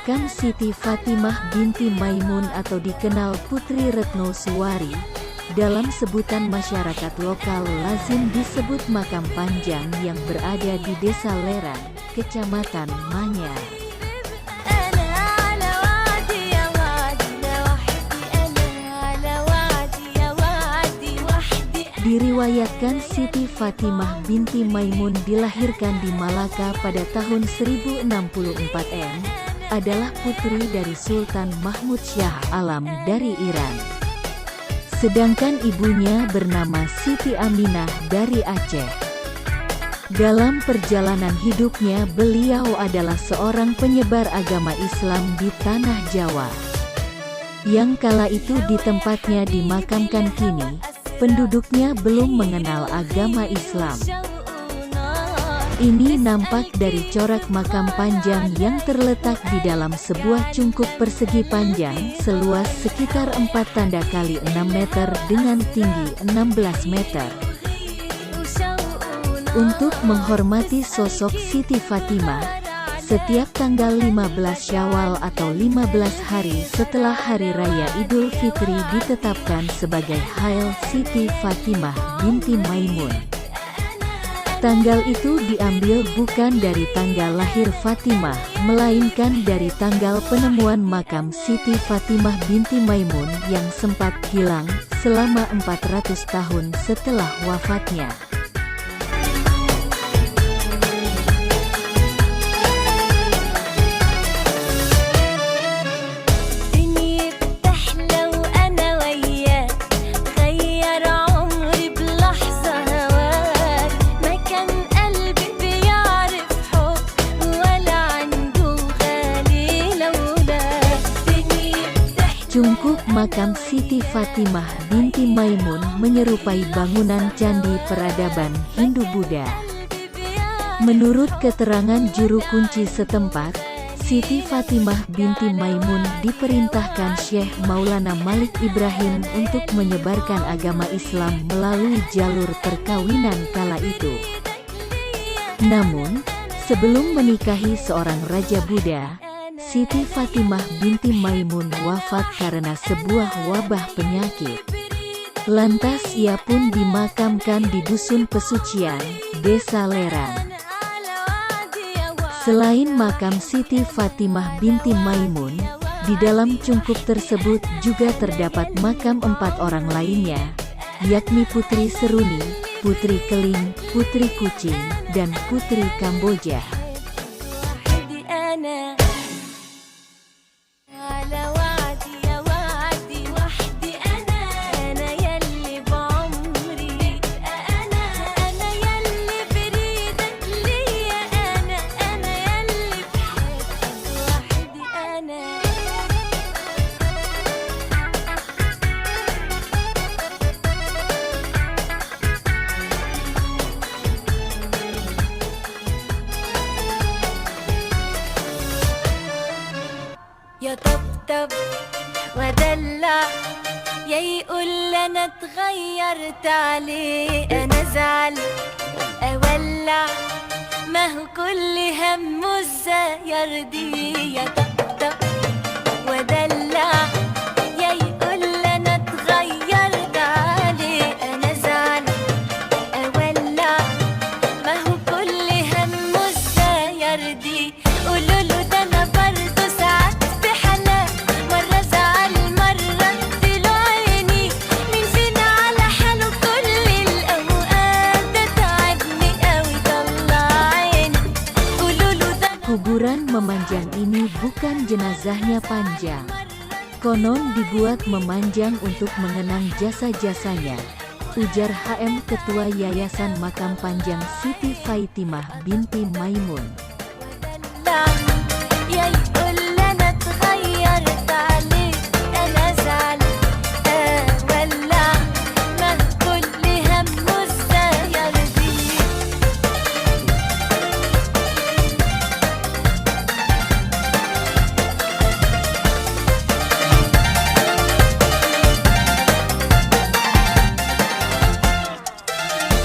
Makam Siti Fatimah binti Maimun atau dikenal Putri Retno Suwari, dalam sebutan masyarakat lokal lazim disebut Makam Panjang yang berada di Desa Lerang, Kecamatan Manyar. Diriwayatkan Siti Fatimah binti Maimun dilahirkan di Malaka pada tahun 1064 M, adalah putri dari Sultan Mahmud Shah Alam dari Iran. Sedangkan ibunya bernama Siti Aminah dari Aceh. Dalam perjalanan hidupnya beliau adalah seorang penyebar agama Islam di Tanah Jawa. Yang kala itu di tempatnya dimakamkan kini, penduduknya belum mengenal agama Islam. Ini nampak dari corak makam panjang yang terletak di dalam sebuah cungkup persegi panjang seluas sekitar 4 tanda kali 6 meter dengan tinggi 16 meter. Untuk menghormati sosok Siti Fatimah, setiap tanggal 15 Syawal atau 15 hari setelah Hari Raya Idul Fitri ditetapkan sebagai Hail Siti Fatimah binti Maimun. Tanggal itu diambil bukan dari tanggal lahir Fatimah, melainkan dari tanggal penemuan makam Siti Fatimah binti Maimun yang sempat hilang selama 400 tahun setelah wafatnya. Cungkup makam Siti Fatimah binti Maimun menyerupai bangunan candi peradaban Hindu-Buddha. Menurut keterangan juru kunci setempat, Siti Fatimah binti Maimun diperintahkan Syekh Maulana Malik Ibrahim untuk menyebarkan agama Islam melalui jalur perkawinan kala itu. Namun, sebelum menikahi seorang Raja Buddha, Siti Fatimah binti Maimun wafat karena sebuah wabah penyakit. Lantas ia pun dimakamkan di Dusun Pesucian, Desa Lerang. Selain makam Siti Fatimah binti Maimun, di dalam cungkup tersebut juga terdapat makam 4 orang lainnya, yakni Putri Seruni, Putri Keling, Putri Kucing, dan Putri Kamboja. يا طبطب ودلع يا يقول انا اتغيرت عليه انا ازعل اولع ما هو كل همه ازاي يرضيه يا طبطب ودلع يا يقول انا اتغيرت عليه انا ازعل اولع ما هو كل همه ازاي يرضيه قولوا له ده انا برضه ساعات Kuburan memanjang ini bukan jenazahnya panjang. Konon dibuat memanjang untuk mengenang jasa-jasanya, ujar HM Ketua Yayasan Makam Panjang Siti Fatimah binti Maimun.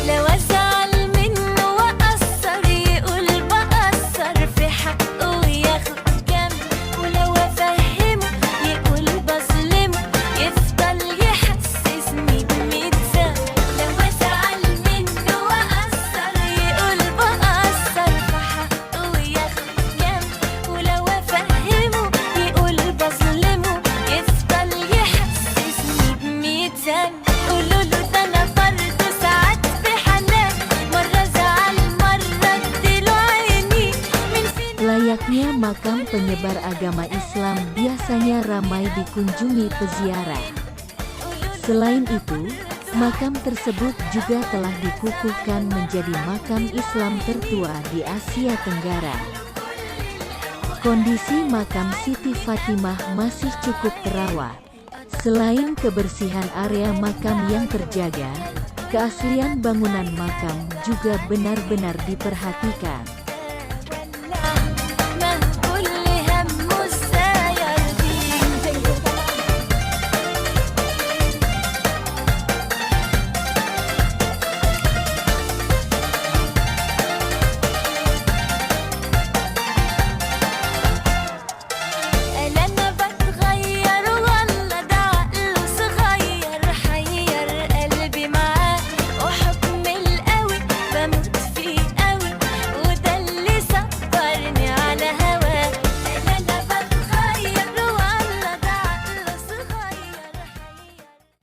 لو أزعل منه وأقصر يقول بقصر في حقه makam penyebar agama Islam biasanya ramai dikunjungi peziarah. Selain itu, makam tersebut juga telah dikukuhkan menjadi makam Islam tertua di Asia Tenggara. Kondisi makam Siti Fatimah masih cukup terawat. Selain kebersihan area makam yang terjaga, keaslian bangunan makam juga benar-benar diperhatikan.